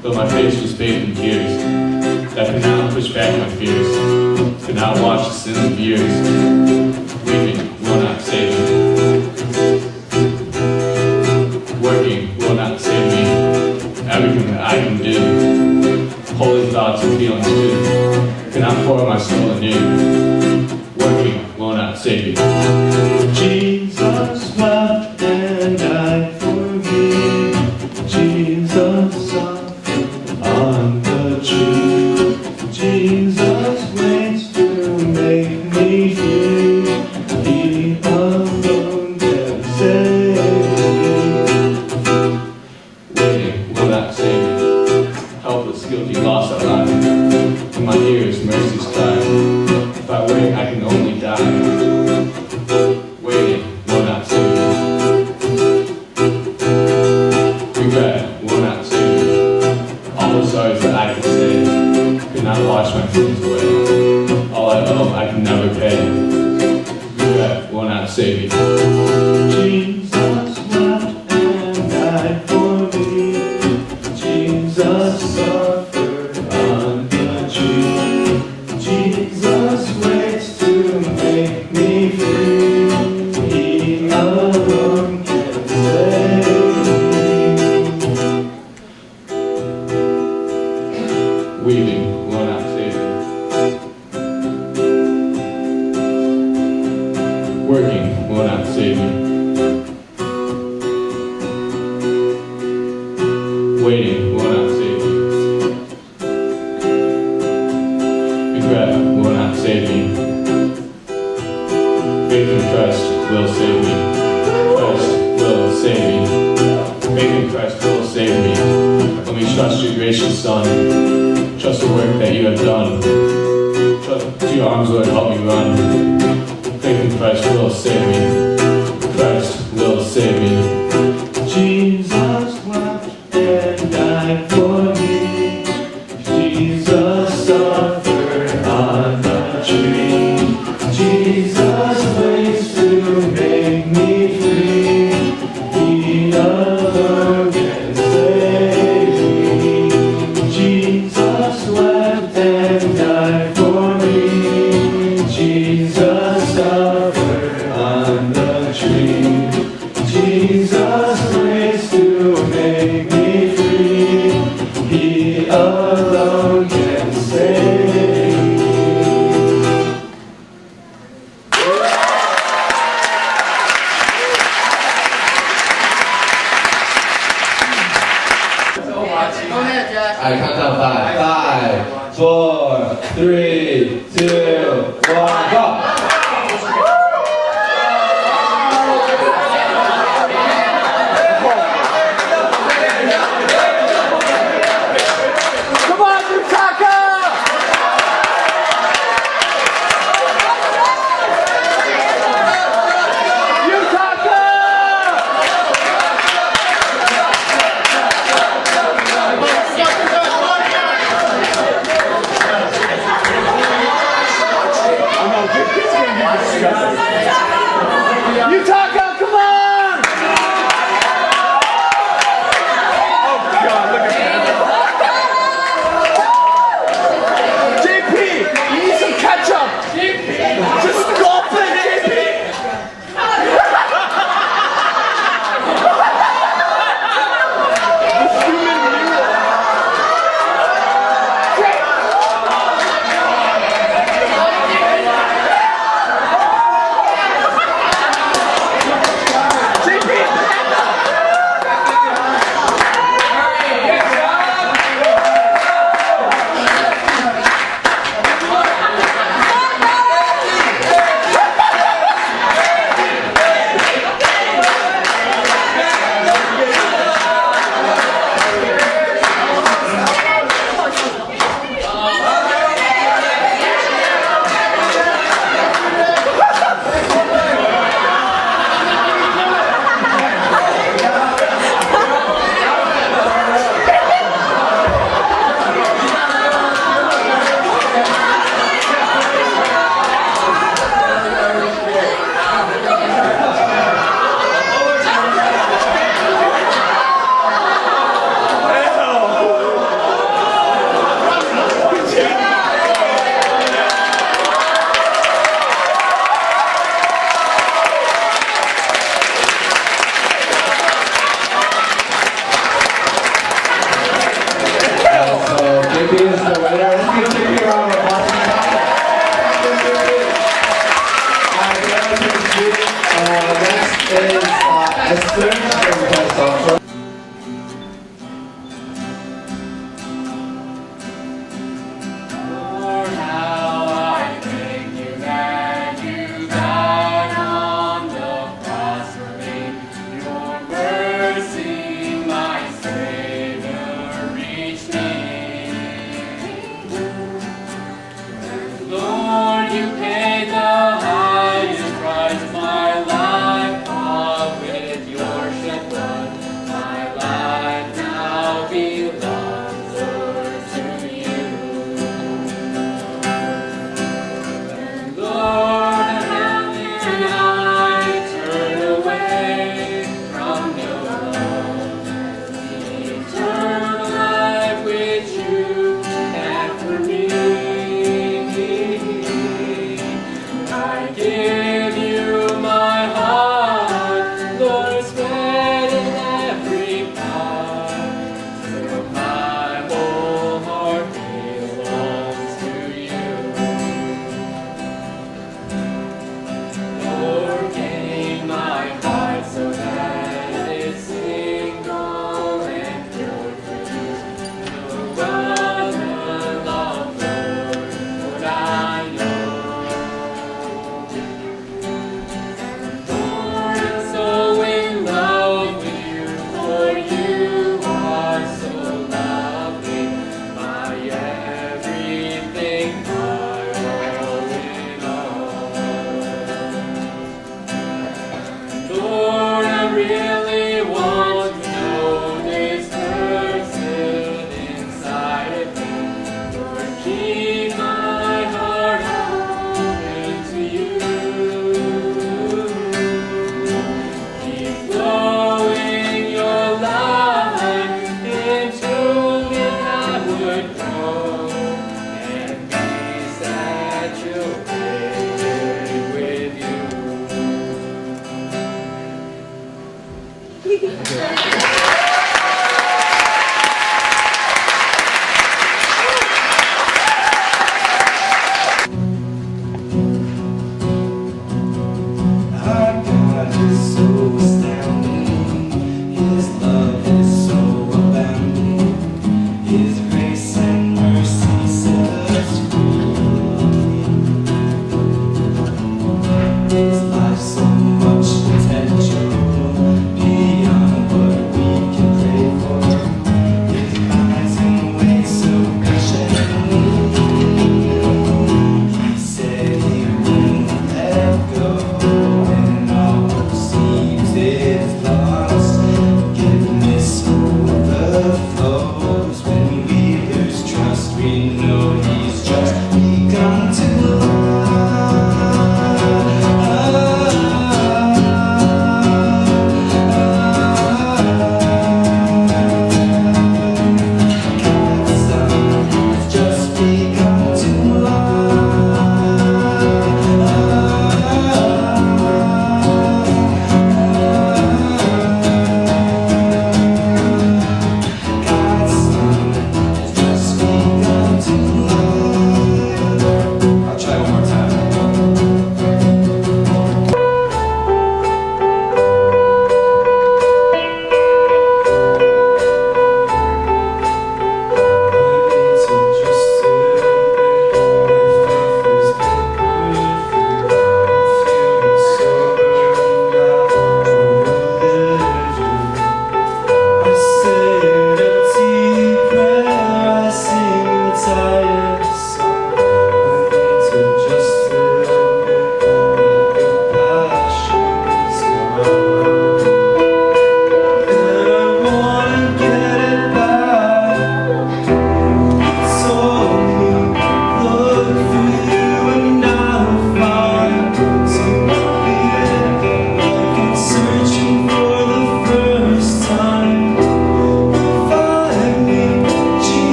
Though my face was bathed in tears, that could not push back my fears, could not wash the sins of years. Weeping will not save me. Working will not save me. Everything that I can do, holy thoughts and feelings too, cannot pour my soul anew. Working will not save me. Jesus wept and died for me. Jesus suffered on the tree. Jesus waits to make me free. He alone can save me. Waiting will not save me. Helpless, guilty, lost at life. In my ears, mercy's cry. If I wait, I can only die. Waiting will not save me. Regret will not save me. All the sorries that I could say could not wash my sins away. All I owe, I can never pay. Regret will not save me. Jesus wept and died for me. Jesus suffered on the tree. Jesus waits to make me free. He alone can save me. Weeping will not save me. Working will not save me. Waiting will not save me. Regret will not save me. Faith in Christ will save me. Christ will save me. Faith in Christ will save me. Let me trust your gracious Son. Trust the work that you have done. Trust to your arms, Lord, help me run. Faith in Christ will save me. Christ will save me. Jesus wept and died for me. Jesus suffered on the tree. Jesus waits to make me free. He alone can save me. Jesus wept and died for me. Jesus suffered on the tree. Jesus waits to make me free. He alone can save me. I count down 5, 4, 3, 2, 1, go! Come on, Utaka! Utaka! AAYP is the winner. Let's give a big round of applause. Next is Esther from Pensacola. Lord, how I thank you that you died on the cross for me. Your mercy, my Savior, reached me.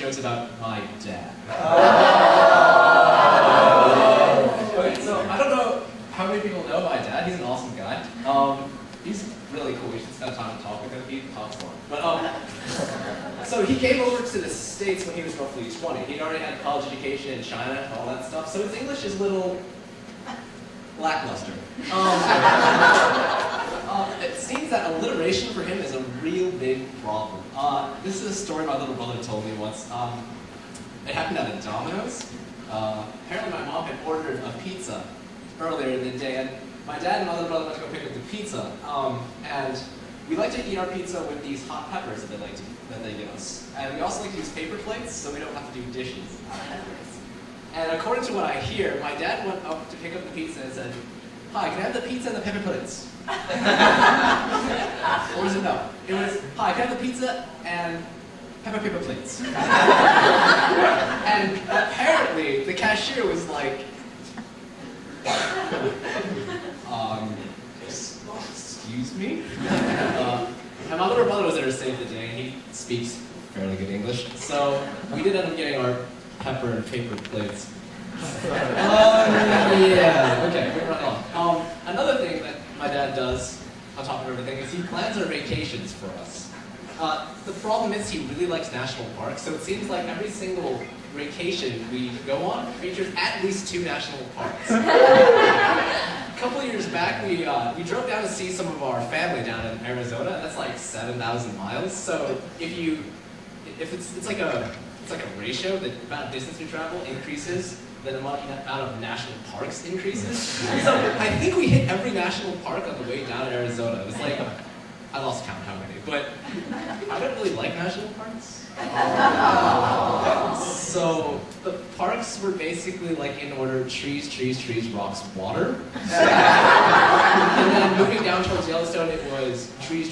jokes about my dad. Okay, so I don't know how many people know my dad. He's an awesome guy. He's really cool. We should spend time to talk with him. He talks more. But so he came over to the States when he was roughly 20. He'd already had college education in China and all that stuff. So his English is a little lackluster. It seems that alliteration for him is a real big problem. This is a story my little brother told me once. It happened at a Domino's. Apparently my mom had ordered a pizza earlier in the day, and my dad and my little brother went to go pick up the pizza. And we like to eat our pizza with these hot peppers that they give us. And we also like to use paper plates, so we don't have to do dishes. And according to what I hear, my dad went up to pick up the pizza and said, "Hi, can I have the pizza and the pepper plates?" Or was it no? It was, "Hi, can I have the pizza and paper plates?" And apparently, the cashier was like, excuse me? And my little brother was there to save the day, and he speaks fairly good English. So we did end up getting our pepper and paper plates. Yeah, okay, we're right on. Another thing that my dad does, on top of everything, is he plans our vacations for us. The problem is he really likes national parks, so it seems like every single vacation we go on features at least 2 national parks. A couple of years back, we drove down to see some of our family down in Arizona. That's like 7,000 miles. So if it's like a ratio, the amount of distance we travel increases, the amount of national parks increases. So I think we hit every national park on the way down to Arizona. It was like, I lost count how many, but I don't really like national parks. So the parks were basically like in order: trees, rocks, water. And then moving down towards Yellowstone, it was trees,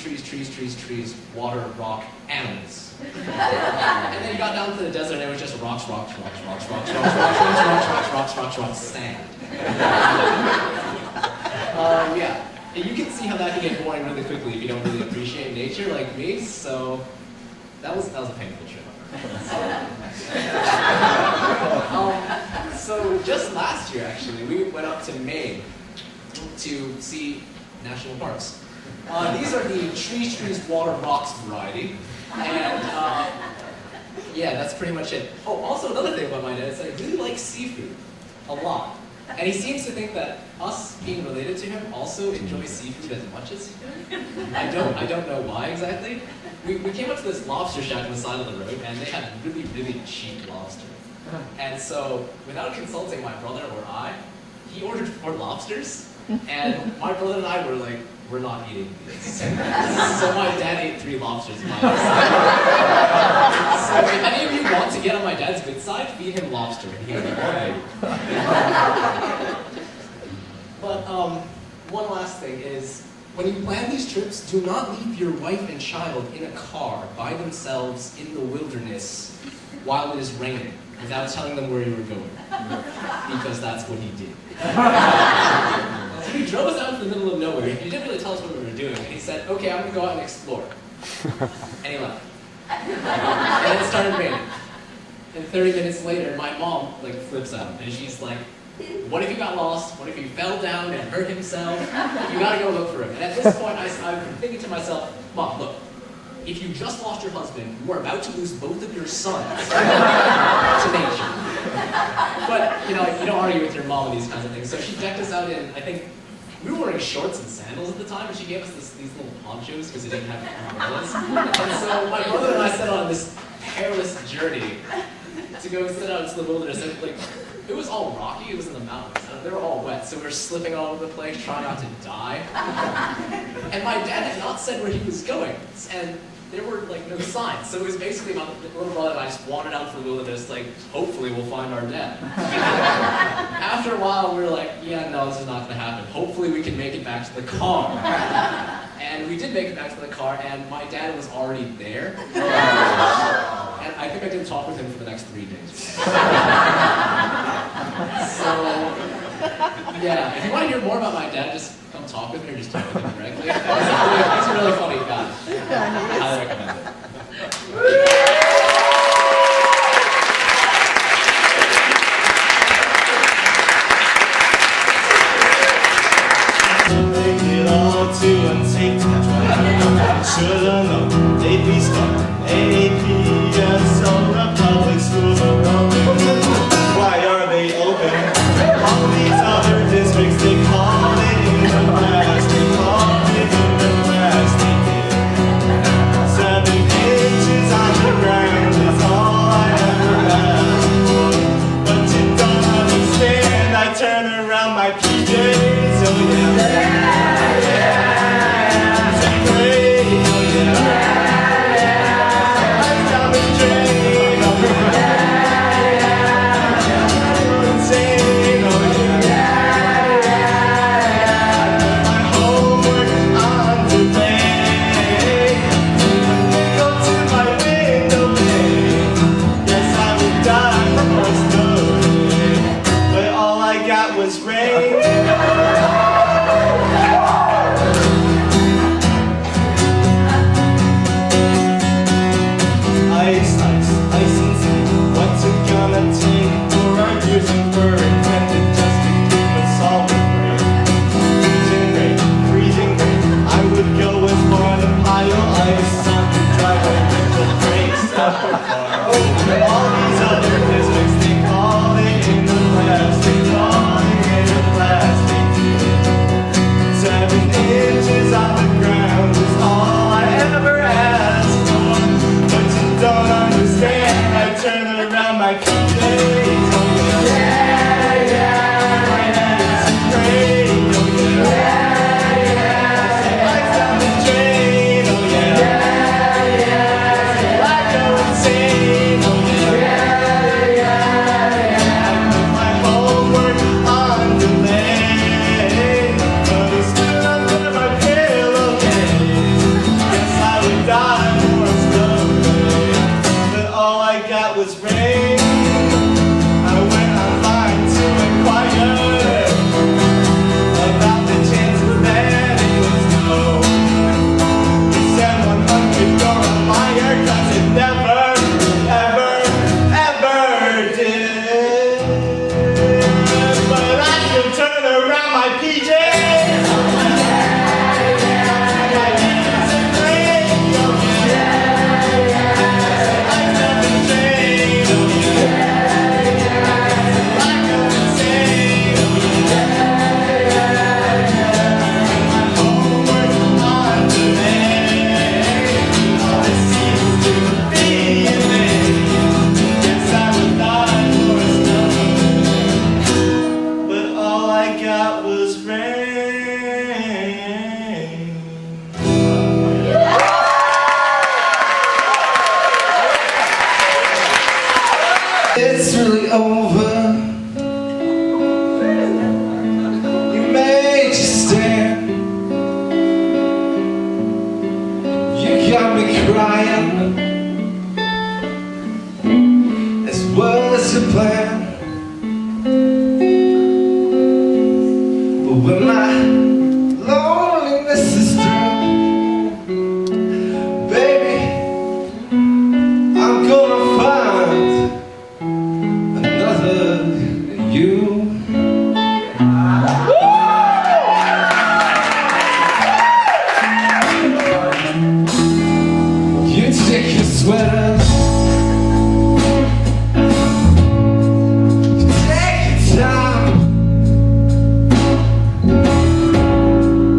water, rock, animals. And then you got down to the desert and it was just rocks, sand. Yeah. And you can see how that can get boring really quickly if you don't really appreciate nature like me, so that was a painful trip. So just last year, actually, we went up to Maine to see national parks. These are the trees, water, rocks variety, and yeah, that's pretty much it. Oh, also another thing about my dad is I really like seafood a lot. And he seems to think that us being related to him also enjoy seafood as much as he does. I don't know why exactly. We came up to this lobster shack on the side of the road, and they had really cheap lobster. And so, without consulting my brother or I, he ordered 4 lobsters, and my brother and I were like, we're not eating these. So my dad ate 3 lobsters by himself. So if any of you want to get on my dad's good side, feed him lobster, and he'll be okay. But one last thing is, when you plan these trips, do not leave your wife and child in a car by themselves in the wilderness while it is raining, without telling them where you were going. Because that's what he did. So he drove us out to the middle of nowhere. He didn't really tell us what we were doing. And he said, "Okay, I'm going to go out and explore." And he left. And then it started raining. And 30 minutes later, my mom flips out. And she's like, "What if he got lost? What if he fell down and hurt himself? You got to go look for him." And at this point, I'm thinking to myself, "Mom, look. If you just lost your husband, you are about to lose both of your sons to nature." But, you don't argue with your mom on these kinds of things. So she decked us out in, I think, we were wearing shorts and sandals at the time, and she gave us these little ponchos because it didn't have umbrellas. And so my brother and I set on this perilous journey to go set out into the wilderness. And, it was all rocky, it was in the mountains, and they were all wet, so we were slipping all over the place, trying not to die. And my dad had not said where he was going, and there were no signs, so it was basically my little brother and I just wandered out for the wilderness, hopefully we'll find our dad. After a while, we were like, yeah, no, this is not going to happen. Hopefully we can make it back to the car. And we did make it back to the car, and my dad was already there. And I think I didn't talk with him for the next 3 days. So, yeah, if you want to hear more about my dad, just come talk with me or just talk with him directly. He's a really funny guy. I highly recommend it. was rain. Ice, ice, ice and sea. What's it gonna take for our years and fur intended just to keep us all afraid? Freezing rain. I would go as far to pile ice on the driveway with the brakes stuck far. All these other districts, they call it in the plastic, calling it a plastic deal. 7 inches off the ground is all I ever asked for. But you don't understand, I turn around my PJs. Oh yeah, yeah, my hands great. Oh yeah, lights down the drain. Oh yeah, I go insane. Oh yeah, I put my homework on delay, but it's still under my pillowcase. Guess I would die more slowly, but all I got was rain. I went online to inquire about the chances that it was no. He said 100 you're a liar, 'cause it never, ever, ever did. But I still turn around my PJs. My knees and break. Oh yeah, lights down the drain. Oh yeah, I go insane. Oh yeah, my homework on delay. All this seems to be in vain. Guess I would die for a snow, but all I got was rain. It's really over. You made you stand. You got me crying. As was the plan. But when my loneliness is through, baby, I'm gonna find another you. You take your sweaters, you take your time.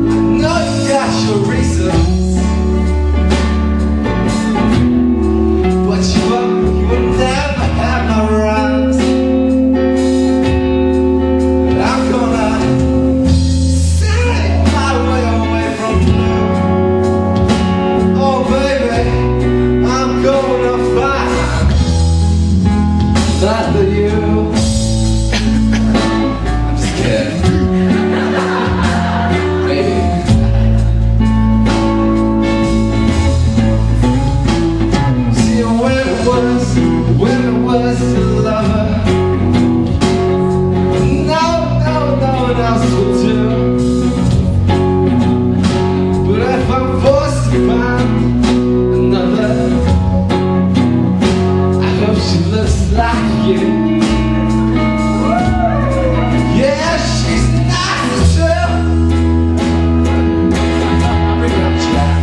I know you got your reasons, but you will never have my rhymes. I'm gonna sing my way away from you. Oh baby, I'm gonna find another you. I'm just kidding. Maybe. See when it was your lover. No one else will do. But if I'm forced to find another, I hope she looks like you. Yeah, she's nice too. Bring it up, Jack.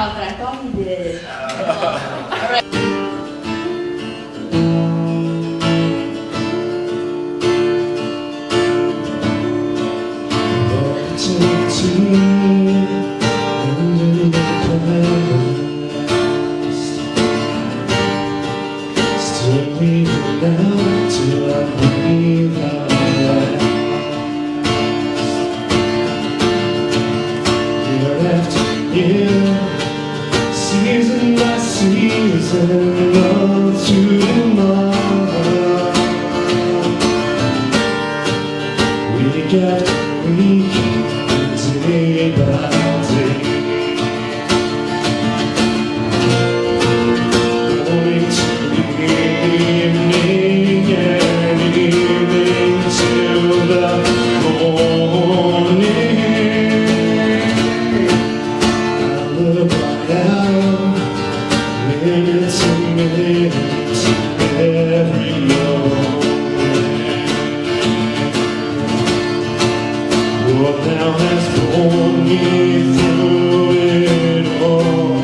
Wow, but I thought he did. All right. Season by season, love to tomorrow. Week after week, day by day. Morning to evening and evening till the morning. I look down, minutes and minutes, every moment. What thou hast borne me through it all,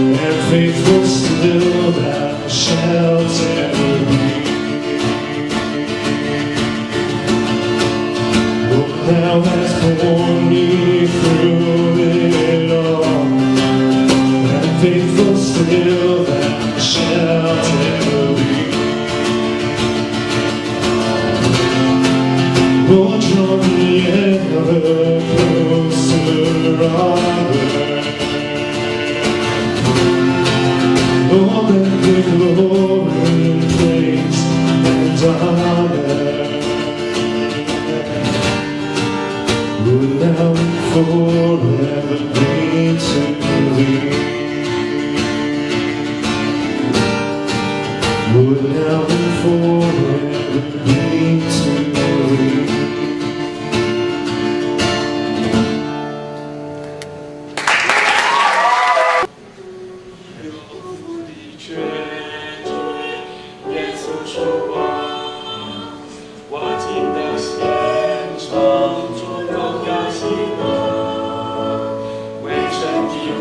and faithful still thou shalt ever be. What thou hast borne me through it all, and faithful still thou shalt ever be. Oh, draw me ever closer, Robert. Oh, let the glory, praise, and honor would now and forever be to thee. Would now and forever be to thee. Thank you.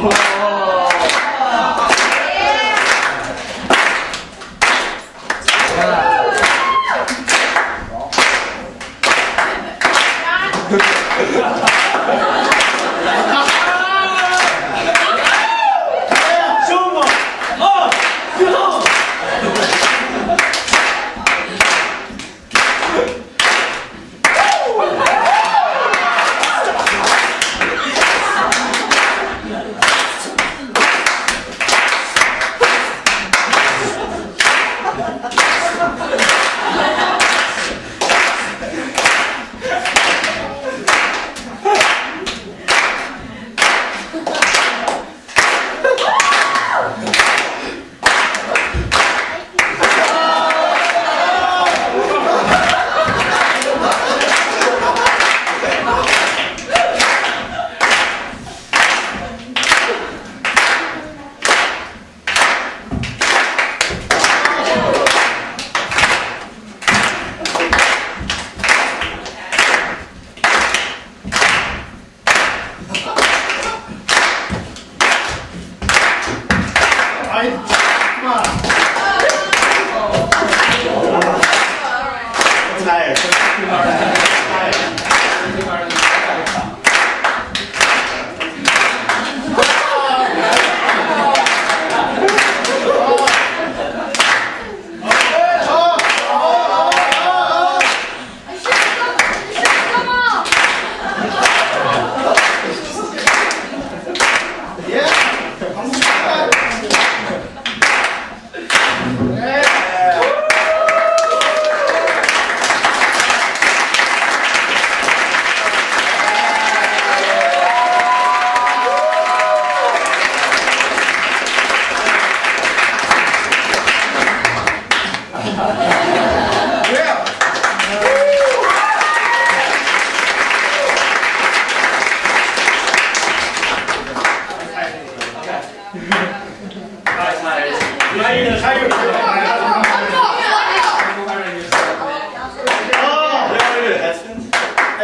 좋은 거. 아이, 마. Tired.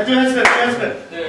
Do husband.